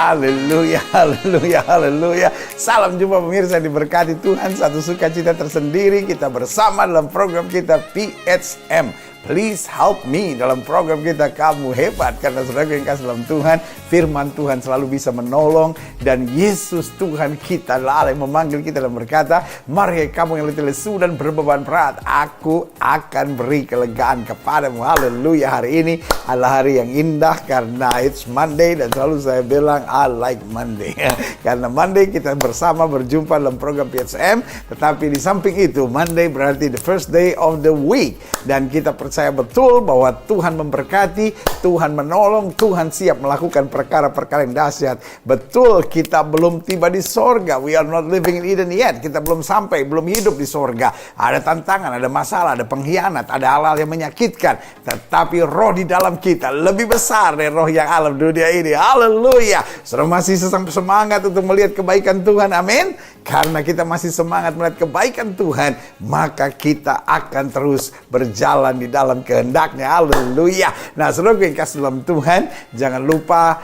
Haleluya, haleluya, haleluya. Salam jumpa pemirsa, diberkati Tuhan. Satu sukacita tersendiri kita bersama dalam program kita PHM. Please help me dalam program kita Kamu Hebat. Karena saudara yang kasih dalam Tuhan, firman Tuhan selalu bisa menolong. Dan Yesus Tuhan kita adalah Allah yang memanggil kita dan berkata, mari kamu yang letih lesu dan berbeban berat, aku akan beri kelegaan kepadamu. Haleluya. Hari ini adalah hari yang indah karena it's Monday. Dan selalu saya bilang I like Monday. Karena Monday kita bersama berjumpa dalam program PHM. Tetapi di samping itu Monday berarti the first day of the week. Dan kita percaya betul bahwa Tuhan memberkati, Tuhan menolong, Tuhan siap melakukan perkara-perkara yang dahsyat. Betul, kita belum tiba di sorga. We are not living in Eden yet. Kita belum sampai, belum hidup di sorga. Ada tantangan, ada masalah, ada pengkhianat, ada hal-hal yang menyakitkan. Tetapi roh di dalam kita lebih besar dari roh yang alam dunia ini. Haleluya. Saudara masih semangat untuk melihat kebaikan Tuhan. Amin. Karena kita masih semangat melihat kebaikan Tuhan, maka kita akan terus berjalan di dalam kehendaknya. Haleluya. Nah, saudara yang kasih dalam Tuhan, jangan lupa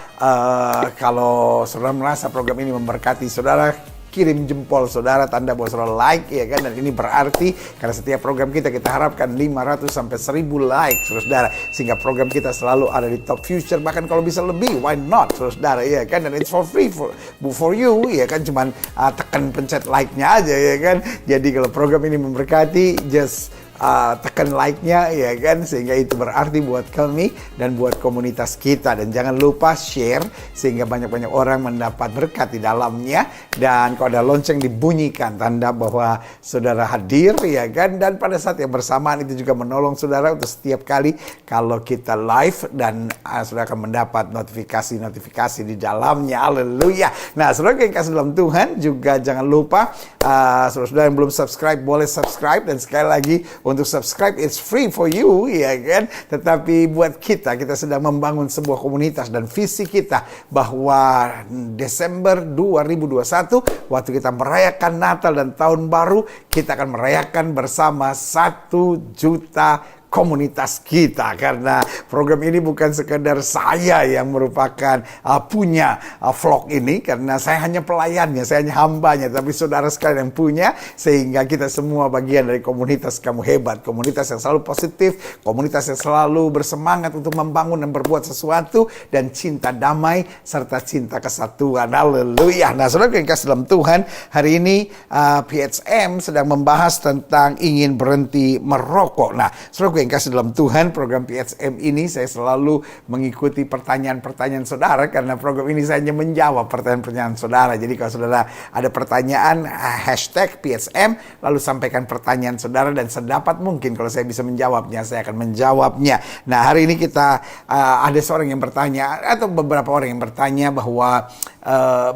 kalau saudara merasa program ini memberkati saudara, kirim jempol saudara, tanda bahwa saudara like, ya kan? Dan ini berarti karena setiap program kita harapkan 500 sampai 1000 like, saudara. Sehingga program kita selalu ada di top future, bahkan kalau bisa lebih, why not, saudara, ya kan? Dan it's for free for you, ya kan? Cuman tekan pencet like-nya aja, ya kan? Jadi kalau program ini memberkati, just tekan like-nya, ya kan, sehingga itu berarti buat kami dan buat komunitas kita. Dan jangan lupa share sehingga banyak-banyak orang mendapat berkat di dalamnya. Dan kalau ada lonceng dibunyikan, tanda bahwa saudara hadir, ya kan. Dan pada saat yang bersamaan itu juga menolong saudara untuk setiap kali kalau kita live, dan saudara akan mendapat notifikasi di dalamnya. Haleluya. Nah, saudara yang kasih dalam Tuhan, juga jangan lupa saudara yang belum subscribe boleh subscribe. Dan sekali lagi, untuk subscribe it's free for you, ya kan. Tetapi buat kita sedang membangun sebuah komunitas, dan visi kita bahwa Desember 2021 waktu kita merayakan Natal dan Tahun Baru, kita akan merayakan bersama 1 juta komunitas kita. Karena program ini bukan sekedar saya yang merupakan punya vlog ini, karena saya hanya pelayannya, saya hanya hambanya, tapi saudara sekalian yang punya, sehingga kita semua bagian dari komunitas Kamu Hebat, komunitas yang selalu positif, komunitas yang selalu bersemangat untuk membangun dan berbuat sesuatu, dan cinta damai serta cinta kesatuan. Haleluya. Nah, saudara yang kasih dalam Tuhan, hari ini PHM sedang membahas tentang ingin berhenti merokok. Nah, saudara yang kasih dalam Tuhan, program PHM ini saya selalu mengikuti pertanyaan-pertanyaan saudara, karena program ini saya hanya menjawab pertanyaan-pertanyaan saudara. Jadi kalau saudara ada pertanyaan, hashtag PHM, lalu sampaikan pertanyaan saudara, dan sedapat mungkin kalau saya bisa menjawabnya, saya akan menjawabnya. Nah, hari ini kita ada seorang yang bertanya, atau beberapa orang yang bertanya bahwa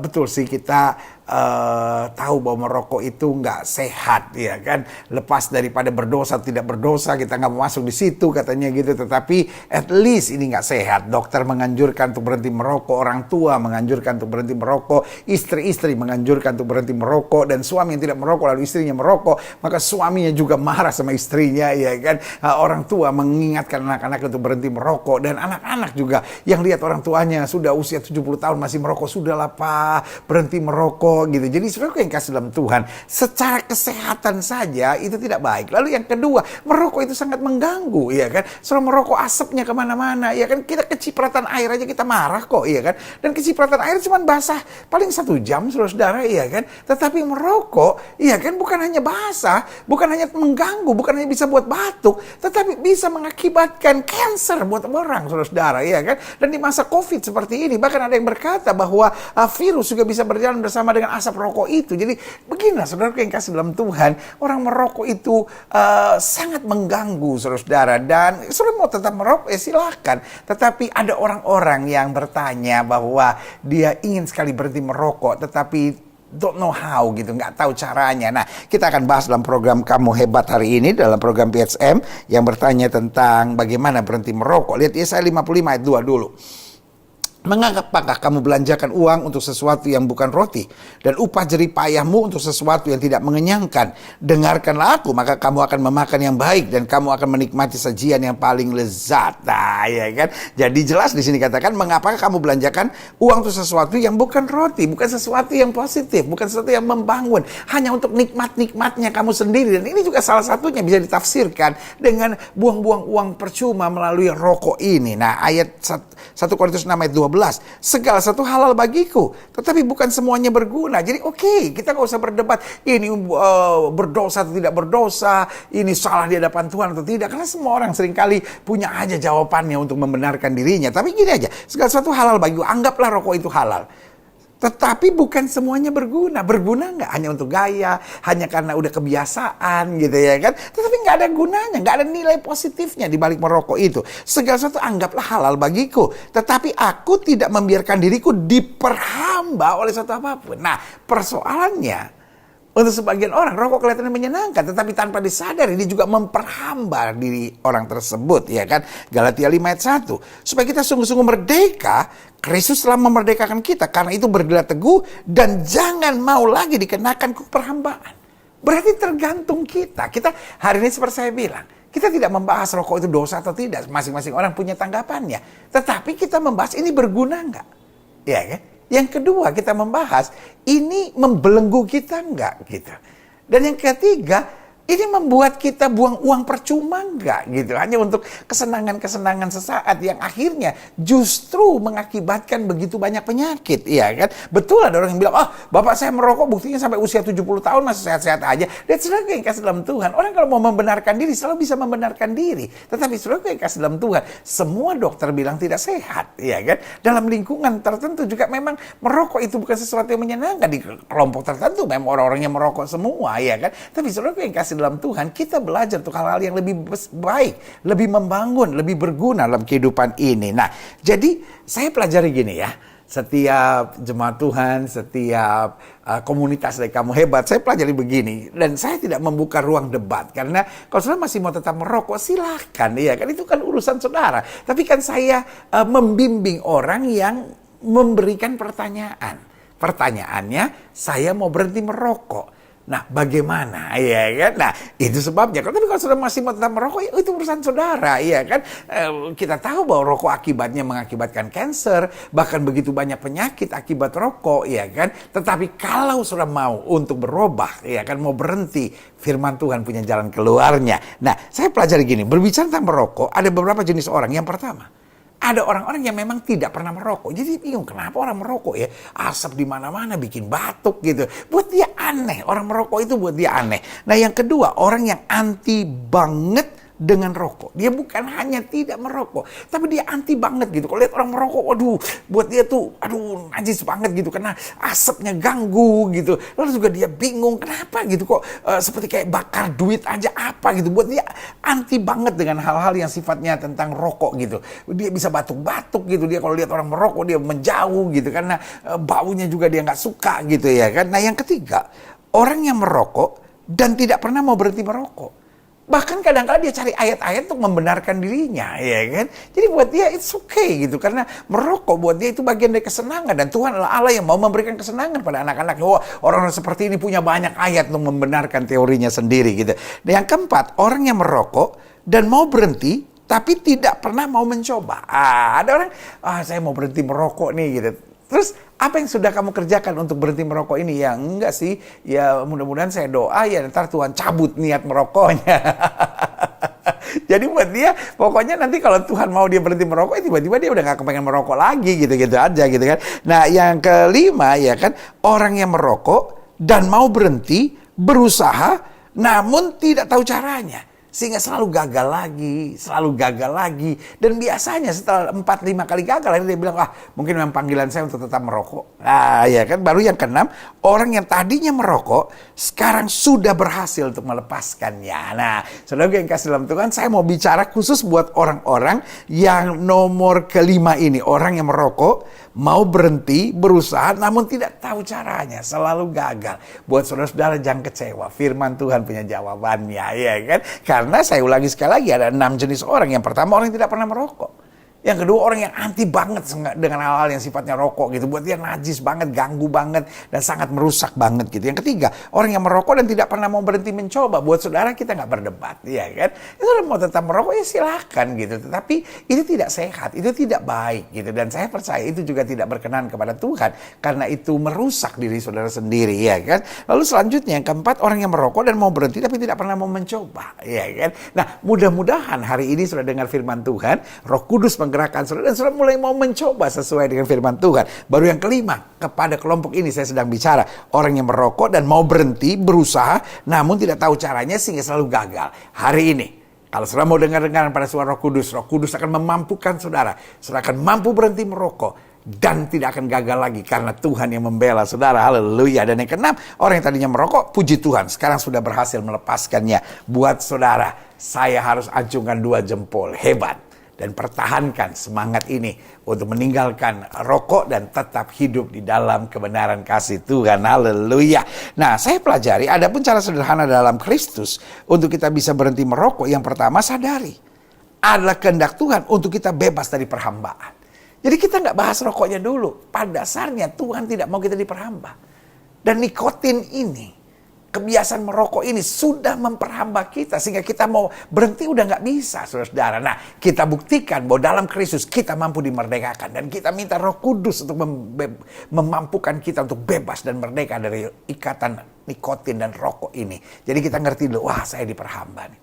betul sih kita tahu bahwa merokok itu nggak sehat, ya kan. Lepas daripada berdosa tidak berdosa, kita nggak mau masuk di situ katanya gitu. Tetapi at least ini nggak sehat. Dokter menganjurkan untuk berhenti merokok, orang tua menganjurkan untuk berhenti merokok, istri-istri menganjurkan untuk berhenti merokok, dan suami yang tidak merokok lalu istrinya merokok, maka suaminya juga marah sama istrinya, ya kan. Orang tua mengingatkan anak-anak untuk berhenti merokok, dan anak-anak juga yang lihat orang tuanya sudah usia 70 tahun masih merokok, sudahlah Pak, berhenti merokok gitu. Jadi saudara yang kasih dalam Tuhan, secara kesehatan saja itu tidak baik. Lalu yang kedua, merokok itu sangat mengganggu, ya kan. Soal merokok asapnya kemana-mana, ya kan. Kita kecipratan air aja kita marah kok, ya kan. Dan kecipratan air cuma basah paling 1 jam, saudara, ya kan. Tetapi merokok, ya kan, bukan hanya basah, bukan hanya mengganggu, bukan hanya bisa buat batuk, tetapi bisa mengakibatkan kanker buat orang, saudara, ya kan. Dan di masa COVID seperti ini, bahkan ada yang berkata bahwa virus juga bisa berjalan bersama dengan asap rokok itu. Jadi beginilah saudara yang kasih dalam Tuhan, orang merokok itu sangat mengganggu, saudara. Dan saudara mau tetap merokok, silakan. Tetapi ada orang-orang yang bertanya bahwa dia ingin sekali berhenti merokok, tetapi don't know how gitu, nggak tahu caranya. Nah, kita akan bahas dalam program Kamu Hebat hari ini, dalam program PHM yang bertanya tentang bagaimana berhenti merokok. Lihat Yesaya 55 ayat 2 dulu. Mengapakah kamu belanjakan uang untuk sesuatu yang bukan roti dan upah jerih payahmu untuk sesuatu yang tidak mengenyangkan? Dengarkanlah aku, maka kamu akan memakan yang baik dan kamu akan menikmati sajian yang paling lezat. Nah, ya kan? Jadi jelas di sini katakan, mengapakah kamu belanjakan uang untuk sesuatu yang bukan roti, bukan sesuatu yang positif, bukan sesuatu yang membangun, hanya untuk nikmat-nikmatnya kamu sendiri. Dan ini juga salah satunya bisa ditafsirkan dengan buang-buang uang percuma melalui rokok ini. Nah, ayat 1 Korintus 6 ayat 12. Segala satu halal bagiku, tetapi bukan semuanya berguna. Jadi kita gak usah berdebat ini berdosa atau tidak berdosa, ini salah di hadapan Tuhan atau tidak, karena semua orang seringkali punya aja jawabannya untuk membenarkan dirinya. Tapi gini aja, segala satu halal bagiku, anggaplah rokok itu halal. Tetapi bukan semuanya berguna. Berguna nggak? Hanya untuk gaya, hanya karena udah kebiasaan gitu ya kan. Tetapi nggak ada gunanya, nggak ada nilai positifnya di balik merokok itu. Segala sesuatu anggaplah halal bagiku, tetapi aku tidak membiarkan diriku diperhamba oleh sesuatu apapun. Nah, persoalannya, untuk sebagian orang rokok kelihatannya menyenangkan, tetapi tanpa disadari dia juga memperhamba diri orang tersebut, ya kan? Galatia 5 ayat 1. Supaya kita sungguh-sungguh merdeka, Kristus telah memerdekakan kita. Karena itu berdirilah teguh dan jangan mau lagi dikenakan perhambaan. Berarti tergantung kita. Kita hari ini seperti saya bilang, kita tidak membahas rokok itu dosa atau tidak. Masing-masing orang punya tanggapannya. Tetapi kita membahas ini berguna nggak? Ya kan? Yang kedua, kita membahas ini membelenggu kita enggak gitu. Dan yang ketiga, ini membuat kita buang uang percuma enggak gitu. Hanya untuk kesenangan-kesenangan sesaat yang akhirnya justru mengakibatkan begitu banyak penyakit. Iya kan? Betul ada orang yang bilang, bapak saya merokok buktinya sampai usia 70 tahun masih sehat-sehat aja. Dan saudara yang kasih dalam Tuhan, orang kalau mau membenarkan diri selalu bisa membenarkan diri. Tetapi saudara yang kasih dalam Tuhan, semua dokter bilang tidak sehat. Iya kan? Dalam lingkungan tertentu juga memang merokok itu bukan sesuatu yang menyenangkan. Di kelompok tertentu memang orang-orang yang merokok semua. Iya kan? Tapi saudara yang kasih dalam Tuhan, kita belajar untuk hal-hal yang lebih baik, lebih membangun, lebih berguna dalam kehidupan ini. Nah, jadi saya pelajari gini ya, setiap jemaat Tuhan, setiap komunitas dari Kamu Hebat, saya pelajari begini, dan saya tidak membuka ruang debat, karena kalau saudara masih mau tetap merokok, silahkan, ya kan, itu kan urusan saudara. Tapi kan saya membimbing orang yang memberikan pertanyaan. Pertanyaannya, saya mau berhenti merokok. Nah, bagaimana, ya kan? Nah, itu sebabnya. Tapi kalau saudara masih mau tetap merokok, ya itu urusan saudara, ya kan? Kita tahu bahwa rokok akibatnya mengakibatkan kanker, bahkan begitu banyak penyakit akibat rokok, ya kan? Tetapi kalau saudara mau untuk berubah, ya kan, mau berhenti, firman Tuhan punya jalan keluarnya. Nah, saya pelajari gini, berbicara tentang merokok, ada beberapa jenis orang. Yang pertama, ada orang-orang yang memang tidak pernah merokok. Jadi bingung kenapa orang merokok ya. Asap di mana-mana bikin batuk gitu. Buat dia aneh. Orang merokok itu buat dia aneh. Nah, yang kedua, orang yang anti banget dengan rokok. Dia bukan hanya tidak merokok, tapi dia anti banget gitu. Kalau lihat orang merokok, waduh, buat dia tuh, aduh, najis banget gitu, karena asapnya ganggu gitu. Lalu juga dia bingung, kenapa gitu kok seperti kayak bakar duit aja apa gitu. Buat dia anti banget dengan hal-hal yang sifatnya tentang rokok gitu. Dia bisa batuk-batuk gitu. Dia kalau lihat orang merokok, dia menjauh gitu, karena baunya juga dia nggak suka gitu ya kan. Nah, yang ketiga, orang yang merokok dan tidak pernah mau berhenti merokok. Bahkan kadang-kadang dia cari ayat-ayat untuk membenarkan dirinya, ya kan? Jadi buat dia it's okay gitu, karena merokok buat dia itu bagian dari kesenangan, dan Tuhan adalah Allah yang mau memberikan kesenangan pada anak-anaknya. Oh, orang-orang seperti ini punya banyak ayat untuk membenarkan teorinya sendiri gitu. Dan yang keempat, orang yang merokok dan mau berhenti tapi tidak pernah mau mencoba. Ada orang, saya mau berhenti merokok nih gitu. Terus apa yang sudah kamu kerjakan untuk berhenti merokok ini? Ya enggak sih, ya mudah-mudahan saya doa ya ntar Tuhan cabut niat merokoknya. Jadi buat dia, pokoknya nanti kalau Tuhan mau dia berhenti merokok, tiba-tiba dia udah gak kepengen merokok lagi, gitu-gitu aja gitu kan. Nah, yang kelima ya kan, orang yang merokok dan mau berhenti, berusaha namun tidak tahu caranya. Sehingga selalu gagal lagi. Dan biasanya setelah 4-5 kali gagal, dia bilang, mungkin memang panggilan saya untuk tetap merokok. Nah, ya kan, baru yang keenam, orang yang tadinya merokok, sekarang sudah berhasil untuk melepaskannya. Nah, saudara yang kasih dalam Tuhan, saya mau bicara khusus buat orang-orang yang nomor kelima ini. Orang yang merokok, mau berhenti, berusaha, namun tidak tahu caranya, selalu gagal. Buat saudara-saudara jangan kecewa, firman Tuhan punya jawabannya, ya kan? Karena saya ulangi sekali lagi, ada 6 jenis orang. Yang pertama, orang yang tidak pernah merokok. Yang kedua, orang yang anti banget dengan hal-hal yang sifatnya rokok gitu. Buat dia najis banget, ganggu banget, dan sangat merusak banget gitu. Yang ketiga, orang yang merokok dan tidak pernah mau berhenti mencoba. Buat saudara, kita nggak berdebat, ya kan? Itu mau tetap merokok, ya silakan gitu. Tetapi itu tidak sehat, itu tidak baik gitu. Dan saya percaya itu juga tidak berkenan kepada Tuhan. Karena itu merusak diri saudara sendiri, ya kan? Lalu selanjutnya, yang keempat, orang yang merokok dan mau berhenti tapi tidak pernah mau mencoba, ya kan? Nah, mudah-mudahan hari ini sudah dengar firman Tuhan, Roh Kudus menggerakkan saudara, dan saudara mulai mau mencoba sesuai dengan firman Tuhan. Baru yang kelima, kepada kelompok ini saya sedang bicara. Orang yang merokok dan mau berhenti, berusaha, namun tidak tahu caranya sehingga selalu gagal. Hari ini, kalau saudara mau dengar-dengaran pada suara Roh Kudus akan memampukan saudara. Saudara akan mampu berhenti merokok. Dan tidak akan gagal lagi karena Tuhan yang membela saudara. Haleluya. Dan yang keenam, orang yang tadinya merokok, puji Tuhan, sekarang sudah berhasil melepaskannya. Buat saudara, saya harus acungkan 2 jempol. Hebat. Dan pertahankan semangat ini untuk meninggalkan rokok dan tetap hidup di dalam kebenaran kasih Tuhan. Haleluya. Nah, saya pelajari ada pun cara sederhana dalam Kristus untuk kita bisa berhenti merokok. Yang pertama, sadari adalah kehendak Tuhan untuk kita bebas dari perhambaan. Jadi kita nggak bahas rokoknya dulu. Pada dasarnya Tuhan tidak mau kita diperhamba. Dan nikotin ini, kebiasaan merokok ini sudah memperhamba kita. Sehingga kita mau berhenti udah nggak bisa, saudara-saudara. Nah, kita buktikan bahwa dalam Kristus kita mampu dimerdekakan. Dan kita minta Roh Kudus untuk memampukan kita untuk bebas dan merdeka dari ikatan nikotin dan rokok ini. Jadi kita ngerti dulu, wah saya diperhamba nih.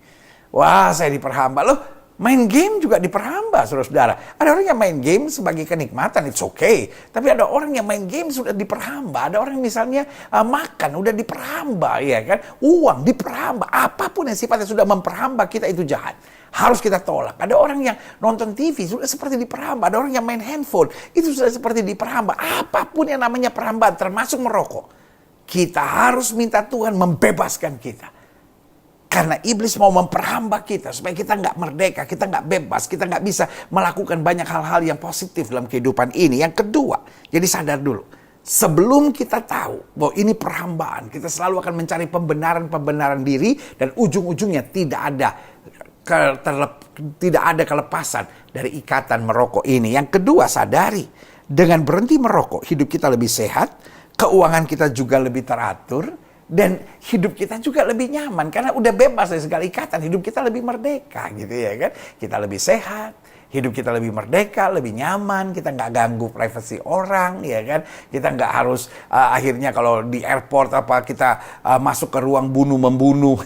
Wah saya diperhamba. Loh, main game juga diperhamba, saudara-saudara. Ada orang yang main game sebagai kenikmatan, it's okay. Tapi ada orang yang main game sudah diperhamba. Ada orang misalnya makan, udah diperhamba, ya kan? Uang diperhamba. Apapun yang sifatnya sudah memperhamba kita itu jahat. Harus kita tolak. Ada orang yang nonton TV sudah seperti diperhamba. Ada orang yang main handphone, itu sudah seperti diperhamba. Apapun yang namanya perhambaan, termasuk merokok. Kita harus minta Tuhan membebaskan kita. Karena iblis mau memperhamba kita supaya kita nggak merdeka, kita nggak bebas, kita nggak bisa melakukan banyak hal-hal yang positif dalam kehidupan ini. Yang kedua, jadi sadar dulu. Sebelum kita tahu bahwa ini perhambaan, kita selalu akan mencari pembenaran diri dan ujung-ujungnya tidak ada kelepasan dari ikatan merokok ini. Yang kedua, sadari dengan berhenti merokok, hidup kita lebih sehat, keuangan kita juga lebih teratur. Dan hidup kita juga lebih nyaman karena udah bebas dari segala ikatan. Hidup kita lebih merdeka gitu ya kan. Kita lebih sehat, hidup kita lebih merdeka, lebih nyaman. Kita nggak ganggu privasi orang ya kan. Kita nggak harus akhirnya kalau di airport kita masuk ke ruang bunuh-membunuh.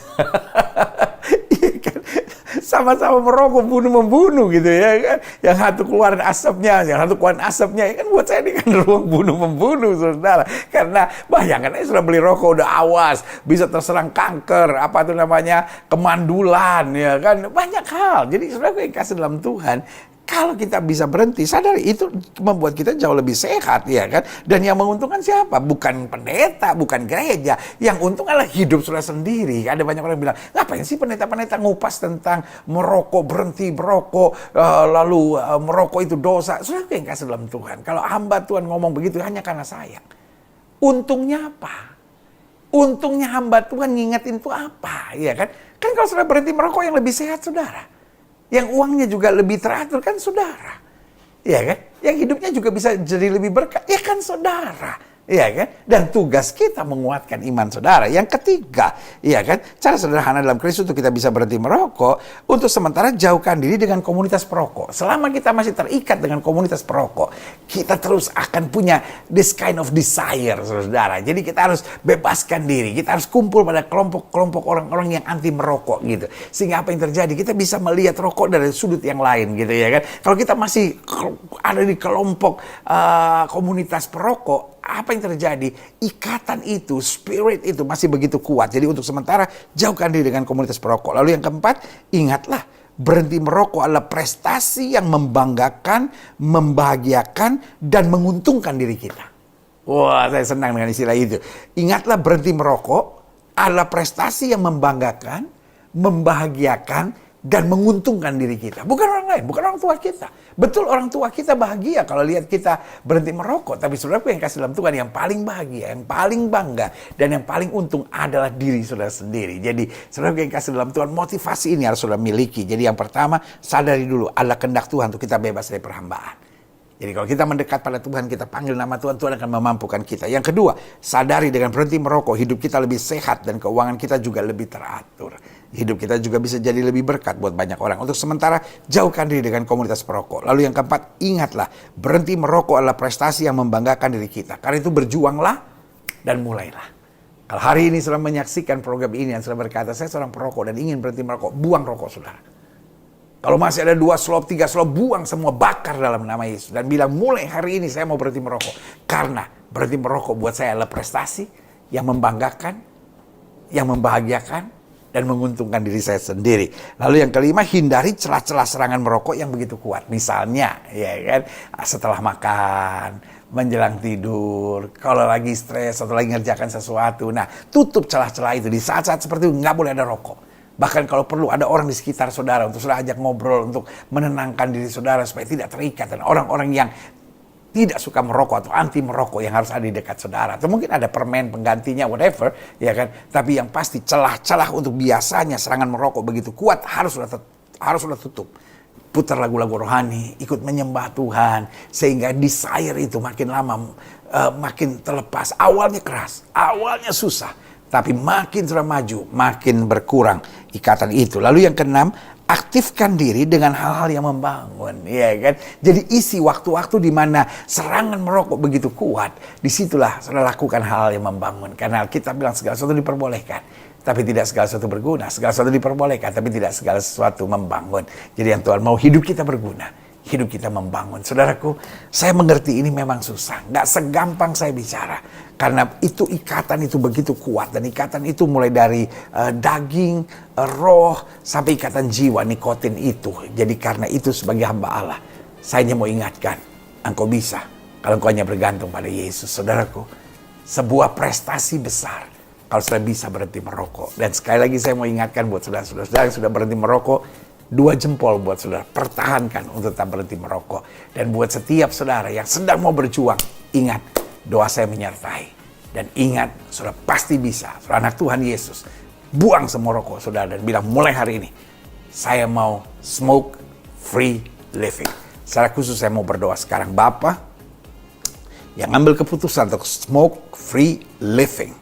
Sama-sama merokok bunuh-membunuh gitu ya kan. Yang satu keluarin asapnya, yang satu keluarin asapnya. Ya kan buat saya ini kan ruang bunuh-membunuh, saudara. Karena bayangkan aja sudah beli rokok udah awas, bisa terserang kanker, apa itu namanya, kemandulan ya kan. Banyak hal. Jadi saudara yang kasih dalam Tuhan, kalau kita bisa berhenti, sadari itu membuat kita jauh lebih sehat, ya kan? Dan yang menguntungkan siapa? Bukan pendeta, bukan gereja. Yang untung adalah hidup saudara sendiri. Ada banyak orang yang bilang, ngapain sih pendeta-pendeta ngupas tentang merokok, berhenti merokok, lalu merokok itu dosa. Saudara yang kasih dalam Tuhan. Kalau hamba Tuhan ngomong begitu hanya karena sayang. Untungnya apa? Untungnya hamba Tuhan ngingetin itu apa? Ya kan? Kan kalau saudara berhenti merokok yang lebih sehat, saudara. Yang uangnya juga lebih teratur kan saudara. Iya kan? Yang hidupnya juga bisa jadi lebih berkah. Ya kan saudara. Iya kan? Dan tugas kita menguatkan iman saudara. Yang ketiga, iya kan? Cara sederhana dalam Kristus untuk kita bisa berhenti merokok, untuk sementara jauhkan diri dengan komunitas perokok. Selama kita masih terikat dengan komunitas perokok, kita terus akan punya this kind of desire, saudara. Jadi kita harus bebaskan diri. Kita harus kumpul pada kelompok-kelompok orang-orang yang anti merokok gitu. Sehingga apa yang terjadi? Kita bisa melihat rokok dari sudut yang lain gitu ya kan. Kalau kita masih ada di kelompok komunitas perokok, apa yang terjadi? Ikatan itu, spirit itu masih begitu kuat. Jadi untuk sementara jauhkan diri dengan komunitas perokok. Lalu yang keempat, ingatlah berhenti merokok adalah prestasi yang membanggakan, membahagiakan, dan menguntungkan diri kita. Wah, saya senang dengan istilah itu. Ingatlah berhenti merokok adalah prestasi yang membanggakan, membahagiakan, dan menguntungkan diri kita. Bukan orang lain, bukan orang tua kita. Betul, orang tua kita bahagia kalau lihat kita berhenti merokok. Tapi saudaraku yang kasih dalam Tuhan, yang paling bahagia, yang paling bangga, dan yang paling untung adalah diri saudara sendiri. Jadi saudaraku yang kasih dalam Tuhan, motivasi ini harus saudara miliki. Jadi yang pertama, sadari dulu adalah kehendak Tuhan untuk kita bebas dari perhambaan. Jadi kalau kita mendekat pada Tuhan, kita panggil nama Tuhan, Tuhan akan memampukan kita. Yang kedua, sadari dengan berhenti merokok, hidup kita lebih sehat dan keuangan kita juga lebih teratur. Hidup kita juga bisa jadi lebih berkat buat banyak orang. Untuk sementara, jauhkan diri dengan komunitas perokok. Lalu yang keempat, ingatlah, berhenti merokok adalah prestasi yang membanggakan diri kita. Karena itu berjuanglah dan mulailah. Kalau hari ini saudara menyaksikan program ini dan saudara berkata, saya seorang perokok dan ingin berhenti merokok, buang rokok saudara. Kalau masih ada 2 slop, 3 slop, buang semua, bakar dalam nama Yesus. Dan bilang, mulai hari ini saya mau berhenti merokok. Karena berhenti merokok buat saya adalah prestasi yang membanggakan, yang membahagiakan, dan menguntungkan diri saya sendiri. Lalu yang kelima, hindari celah-celah serangan merokok yang begitu kuat. Misalnya, ya kan, setelah makan, menjelang tidur, kalau lagi stres atau lagi ngerjakan sesuatu. Nah, tutup celah-celah itu. Di saat-saat seperti itu nggak boleh ada rokok. Bahkan kalau perlu ada orang di sekitar saudara untuk saudara ajak ngobrol, untuk menenangkan diri saudara supaya tidak terikat. Dan orang-orang yang tidak suka merokok atau anti merokok yang harus ada di dekat saudara. Atau mungkin ada permen penggantinya, whatever, ya kan. Tapi yang pasti celah-celah untuk biasanya serangan merokok begitu kuat harus sudah tutup. Putar lagu-lagu rohani, ikut menyembah Tuhan, sehingga desire itu makin lama makin terlepas. Awalnya keras, awalnya susah, tapi makin sudah maju, makin berkurang ikatan itu. Lalu yang keenam, aktifkan diri dengan hal-hal yang membangun, ya kan? Jadi isi waktu-waktu di mana serangan merokok begitu kuat, disitulah saudara lakukan hal-hal yang membangun. Karena kita bilang segala sesuatu diperbolehkan, tapi tidak segala sesuatu berguna. Segala sesuatu diperbolehkan, tapi tidak segala sesuatu membangun. Jadi yang Tuhan mau, hidup kita berguna, hidup kita membangun. Saudaraku, saya mengerti ini memang susah, nggak segampang saya bicara. Karena itu ikatan itu begitu kuat. Dan ikatan itu mulai dari daging, roh, sampai ikatan jiwa, nikotin itu. Jadi karena itu sebagai hamba Allah, saya hanya mau ingatkan, engkau bisa kalau engkau hanya bergantung pada Yesus. Saudaraku, sebuah prestasi besar kalau saudara bisa berhenti merokok. Dan sekali lagi saya mau ingatkan buat saudara-saudara yang sudah berhenti merokok, 2 jempol buat saudara, pertahankan untuk tetap berhenti merokok. Dan buat setiap saudara yang sedang mau berjuang, ingat, doa saya menyertai. Dan ingat, saudara pasti bisa. Saudara anak Tuhan Yesus, buang semua rokok saudara dan bilang, mulai hari ini, saya mau smoke free living. Secara khusus saya mau berdoa sekarang, Bapa yang ambil keputusan untuk smoke free living,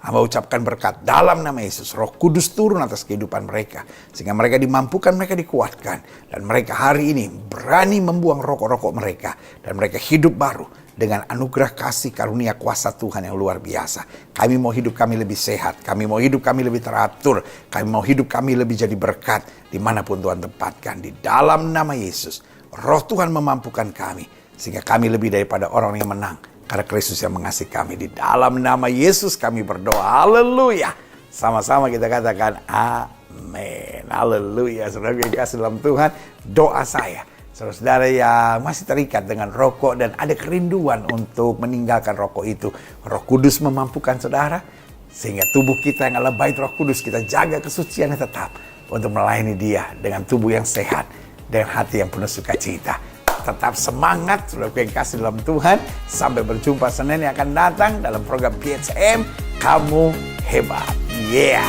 hamba ucapkan berkat dalam nama Yesus. Roh Kudus turun atas kehidupan mereka, sehingga mereka dimampukan, mereka dikuatkan. Dan mereka hari ini berani membuang rokok-rokok mereka. Dan mereka hidup baru dengan anugerah kasih karunia kuasa Tuhan yang luar biasa. Kami mau hidup kami lebih sehat. Kami mau hidup kami lebih teratur. Kami mau hidup kami lebih jadi berkat dimanapun Tuhan tempatkan. Di dalam nama Yesus, Roh Tuhan memampukan kami, sehingga kami lebih daripada orang yang menang. Karena Kristus yang mengasihi kami. Di dalam nama Yesus kami berdoa. Haleluya. Sama-sama kita katakan amin. Haleluya. Saudara yang kasih dalam Tuhan, doa saya, saudara-saudara yang masih terikat dengan rokok dan ada kerinduan untuk meninggalkan rokok itu, Roh Kudus memampukan saudara, sehingga tubuh kita yang adalah bait Roh Kudus, kita jaga kesuciannya tetap untuk melayani Dia dengan tubuh yang sehat, dengan hati yang penuh sukacita. Tetap semangat, saudara yang kasih dalam Tuhan. Sampai berjumpa Senin yang akan datang dalam program PHM Kamu Hebat. Yeah.